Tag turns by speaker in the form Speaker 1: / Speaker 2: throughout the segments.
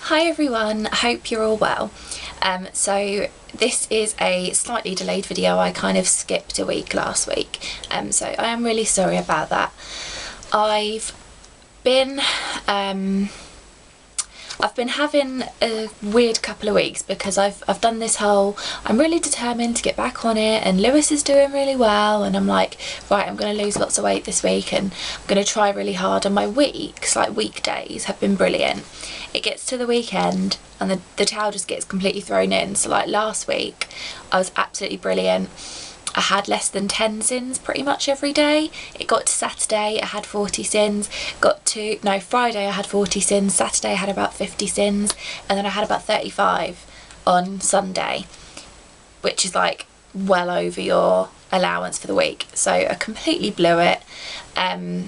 Speaker 1: Hi everyone, I hope you're all well. So this is a slightly delayed video. I kind of skipped a week last week, so I am really sorry about that. I've been having a weird couple of weeks because I've done this whole, I'm really determined to get back on it, and Lewis is doing really well, and I'm like, right, I'm going to lose lots of weight this week and I'm going to try really hard, and my weeks, like weekdays, have been brilliant. It gets to the weekend and the towel just gets completely thrown in. So like last week I was absolutely brilliant. I had less than 10 sins pretty much every day. It got to Saturday, I had 40 sins. Friday I had 40 sins, Saturday I had about 50 sins, and then I had about 35 on Sunday, which is like well over your allowance for the week. So I completely blew it. And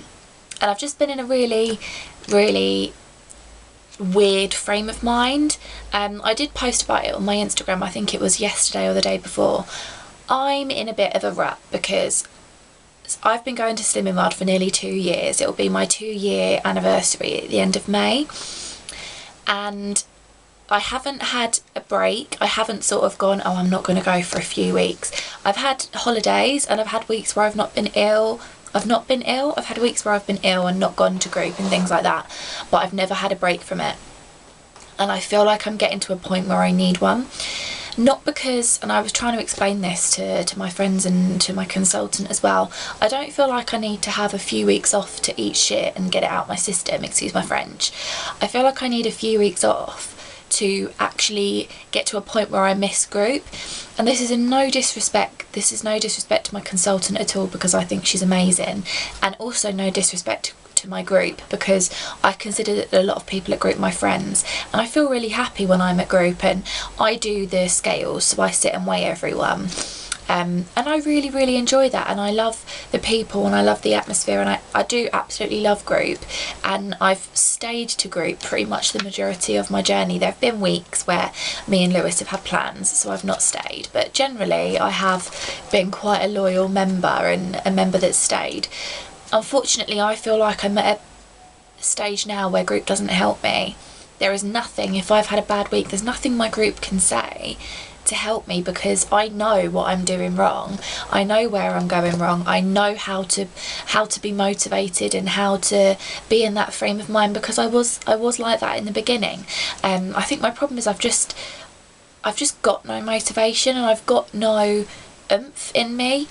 Speaker 1: I've just been in a really weird frame of mind. I did post about it on my Instagram, I think it was yesterday or the day before. I'm in a bit of a rut because I've been going to Slimming World for nearly 2 years. It'll be my 2-year anniversary at the end of May, and I haven't had a break. I haven't sort of gone, oh, I'm not going to go for a few weeks. I've had holidays and I've had weeks where I've not been ill. I've had weeks where I've been ill and not gone to group and things like that, but I've never had a break from it. And I feel like I'm getting to a point where I need one. Not because, and I was trying to explain this to my friends and to my consultant as well, I don't feel like I need to have a few weeks off to eat shit and get it out my system, excuse my French. I feel like I need a few weeks off to actually get to a point where I miss group. And this is no disrespect to my consultant at all, because I think she's amazing, and also no disrespect to my group, because I consider that a lot of people at group my friends, and I feel really happy when I'm at group and I do the scales, so I sit and weigh everyone. And I really enjoy that, and I love the people and I love the atmosphere, and I do absolutely love group, and I've stayed to group pretty much the majority of my journey. There have been weeks where me and Lewis have had plans, so I've not stayed, but generally I have been quite a loyal member and a member that's stayed. Unfortunately, I feel like I'm at a stage now where group doesn't help me. There is nothing, if I've had a bad week, there's nothing my group can say to help me, because I know what I'm doing wrong. I know where I'm going wrong. I know how to be motivated and how to be in that frame of mind, because I was like that in the beginning. I think my problem is I've just got no motivation, and I've got no oomph in me,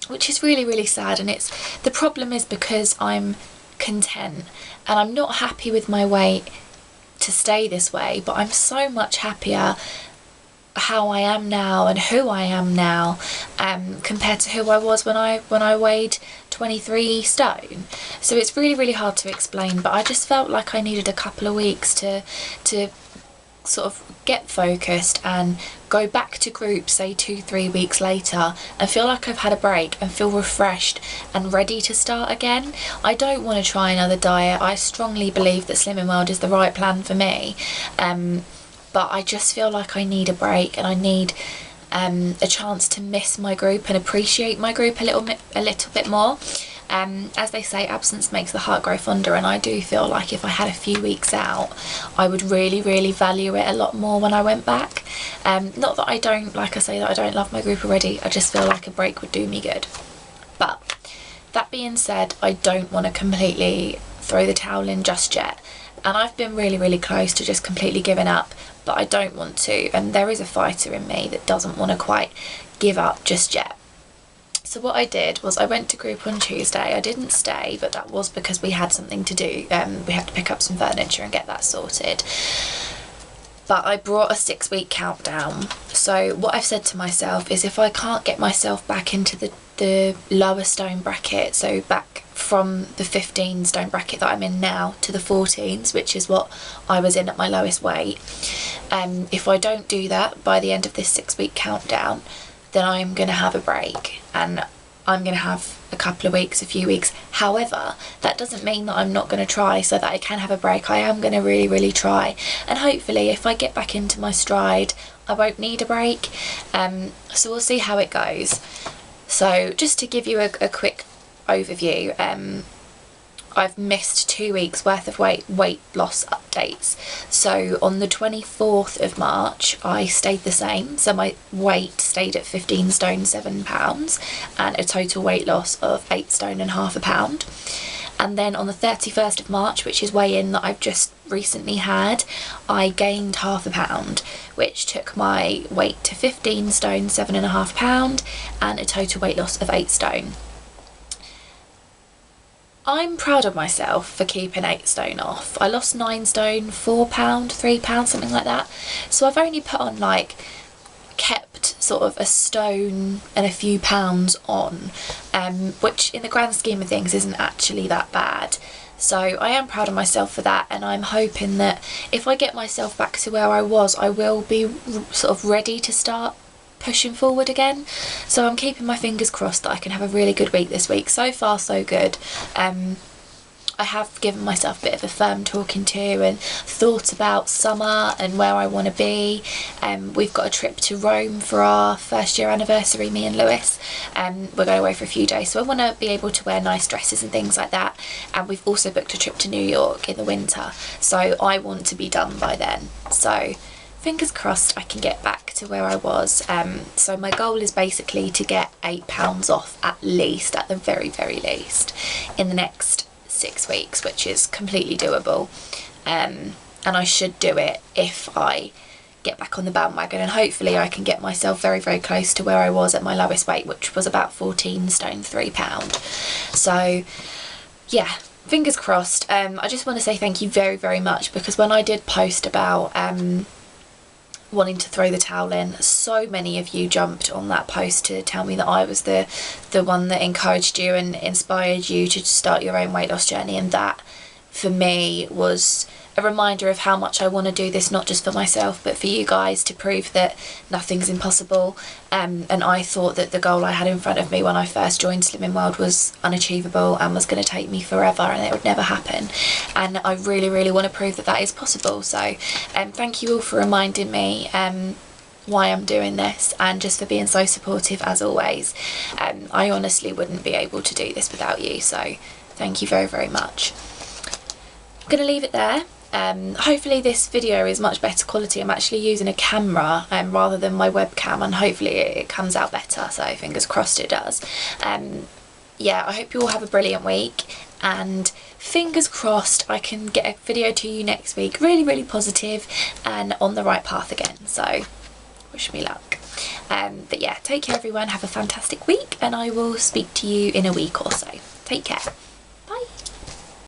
Speaker 1: which is really sad. And the problem is because I'm content and I'm not happy with my weight to stay this way, but I'm so much happier how I am now and who I am now, compared to who I was when I weighed 23 stone. So it's really hard to explain, but I just felt like I needed a couple of weeks to sort of get focused and go back to group, say 2-3 weeks later, and feel like I've had a break and feel refreshed and ready to start again. I don't want to try another diet. I strongly believe that Slimming World is the right plan for me, but I just feel like I need a break, and I need a chance to miss my group and appreciate my group a little bit more. As they say, absence makes the heart grow fonder, and I do feel like if I had a few weeks out, I would really value it a lot more when I went back. Not that I don't, like I say, that I don't love my group already, I just feel like a break would do me good. But that being said, I don't want to completely throw the towel in just yet, and I've been really close to just completely giving up, but I don't want to, and there is a fighter in me that doesn't want to quite give up just yet. So what I did was I went to group on Tuesday. I didn't stay, but that was because we had something to do. We had to pick up some furniture and get that sorted. But I brought a 6-week countdown. So what I've said to myself is, if I can't get myself back into the lower stone bracket, so back from the 15 stone bracket that I'm in now to the 14s, which is what I was in at my lowest weight, if I don't do that by the end of this 6-week countdown, then I'm going to have a break, and I'm going to have a couple of weeks, a few weeks. However, that doesn't mean that I'm not going to try so that I can have a break. I am going to really try, and hopefully if I get back into my stride, I won't need a break. So we'll see how it goes. So just to give you a quick overview, I've missed 2 weeks worth of weight loss updates. So on the 24th of March I stayed the same, so my weight stayed at 15 stone 7 pounds and a total weight loss of 8 stone and half a pound. And then on the 31st of March, which is weigh-in that I've just recently had, I gained half a pound, which took my weight to 15 stone 7.5 pound and a total weight loss of 8 stone. I'm proud of myself for keeping 8 stone off. I lost 9 stone, 4 pound, 3 pounds, something like that. So I've only put on, like, kept sort of a stone and a few pounds on, which in the grand scheme of things isn't actually that bad. So I am proud of myself for that, and I'm hoping that if I get myself back to where I was, I will be sort of ready to start pushing forward again. So I'm keeping my fingers crossed that I can have a really good week this week. So far so good. I have given myself a bit of a firm talking to and thought about summer and where I want to be. We've got a trip to Rome for our 1st year anniversary, me and Lewis. We're going away for a few days, so I want to be able to wear nice dresses and things like that. And we've also booked a trip to New York in the winter, so I want to be done by then. So fingers crossed I can get back to where I was. So my goal is basically to get 8 pounds off at least, at the very, very least, in the next 6 weeks, which is completely doable. And I should do it if I get back on the bandwagon, and hopefully I can get myself very, very close to where I was at my lowest weight, which was about 14 stone 3 pound. So yeah, fingers crossed. I just want to say thank you very, very much, because when I did post about wanting to throw the towel in, so many of you jumped on that post to tell me that I was the one that encouraged you and inspired you to start your own weight loss journey, and that for me was a reminder of how much I want to do this, not just for myself but for you guys, to prove that nothing's impossible. And I thought that the goal I had in front of me when I first joined Slimming World was unachievable and was going to take me forever and it would never happen, and I really, really want to prove that that is possible. So thank you all for reminding me why I'm doing this, and just for being so supportive as always. I honestly wouldn't be able to do this without you, so thank you very, very much. I'm going to leave it there. Hopefully this video is much better quality. I'm actually using a camera rather than my webcam, and hopefully it comes out better, so fingers crossed it does. Yeah, I hope you all have a brilliant week, and fingers crossed I can get a video to you next week really, really positive and on the right path again, so wish me luck. But yeah, take care everyone, have a fantastic week, and I will speak to you in a week or so. Take care.